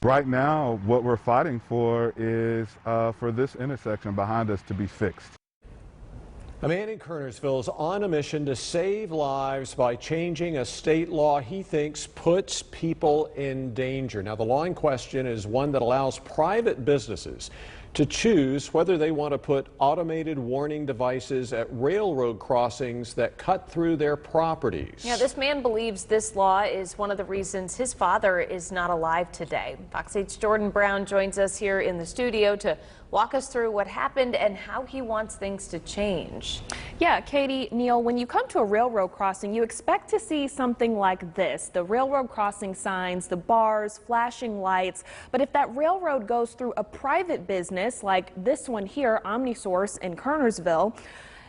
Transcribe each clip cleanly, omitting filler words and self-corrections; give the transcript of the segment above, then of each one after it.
Right now, what we're fighting for is for this intersection behind us to be fixed. A man in Kernersville is on a mission to save lives by changing a state law he thinks puts people in danger. Now, the law in question is one that allows private businesses to choose whether they want to put automated warning devices at railroad crossings that cut through their properties. Yeah, this man believes this law is one of the reasons his father is not alive today. Fox 8's Jordan Brown joins us here in the studio to walk us through what happened and how he wants things to change. Yeah, Katie, Neil, when you come to a railroad crossing, you expect to see something like this. The railroad crossing signs, the bars, flashing lights. But if that railroad goes through a private business like this one here, OmniSource in Kernersville,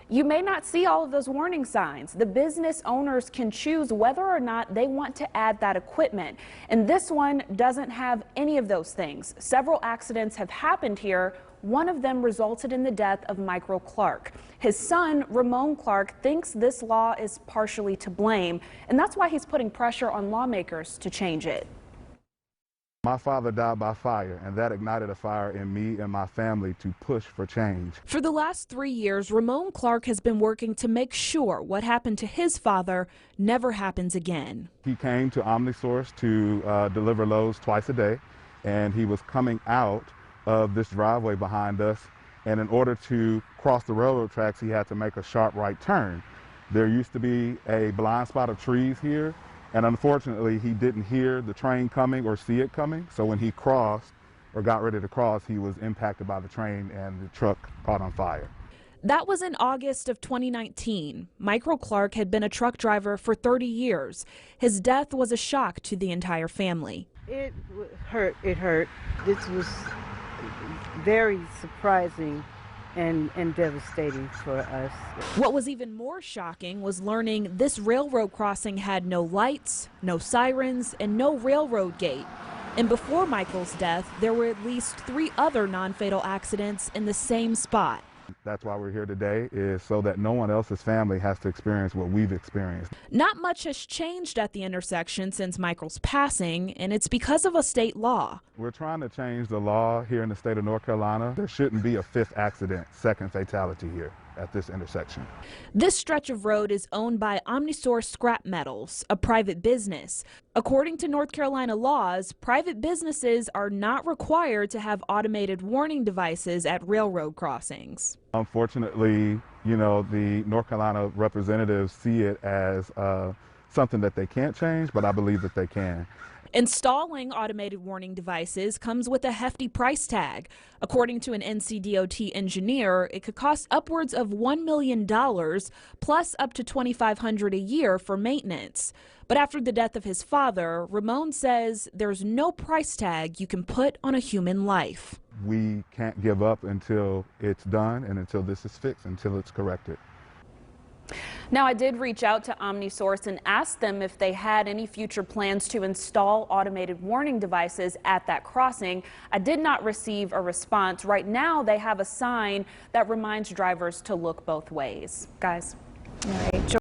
you may not see all of those warning signs. The business owners can choose whether or not they want to add that equipment. And this one doesn't have any of those things. Several accidents have happened here. One of them resulted in the death of Michael Clark. His son, Ramon Clark, thinks this law is partially to blame, and that's why he's putting pressure on lawmakers to change it. My father died by fire, and that ignited a fire in me and my family to push for change. For the last 3 years, Ramon Clark has been working to make sure what happened to his father never happens again. He came to OmniSource to deliver loads twice a day, and he was coming out of this driveway behind us, and in order to cross the railroad tracks, he had to make a sharp right turn. There used to be a blind spot of trees here, and unfortunately he didn't hear the train coming or see it coming, so when he crossed or got ready to cross, he was impacted by the train and the truck caught on fire. That was in August of 2019. Michael Clark had been a truck driver for 30 years. His death was a shock to the entire family. It hurt. This was very surprising and devastating for us. What was even more shocking was learning this railroad crossing had no lights, no sirens, and no railroad gate. And before Michael's death, there were at least 3 other non-fatal accidents in the same spot. That's why we're here today, is so that no one else's family has to experience what we've experienced. Not much has changed at the intersection since Michael's passing, and it's because of a state law. We're trying to change the law here in the state of North Carolina. There shouldn't be a 5th accident, 2nd fatality here at this intersection. This stretch of road is owned by OmniSource Scrap Metals, a private business. According to North Carolina laws, private businesses are not required to have automated warning devices at railroad crossings. Unfortunately, you know, the North Carolina representatives see it as something that they can't change, but I believe that they can. Installing automated warning devices comes with a hefty price tag. According to an NCDOT engineer, it could cost upwards of $1 million plus up to $2,500 a year for maintenance. But after the death of his father, Ramon says there's no price tag you can put on a human life. We can't give up until it's done and until this is fixed, until it's corrected. Now, I did reach out to OmniSource and asked them if they had any future plans to install automated warning devices at that crossing. I did not receive a response. Right now, they have a sign that reminds drivers to look both ways. Guys. All right.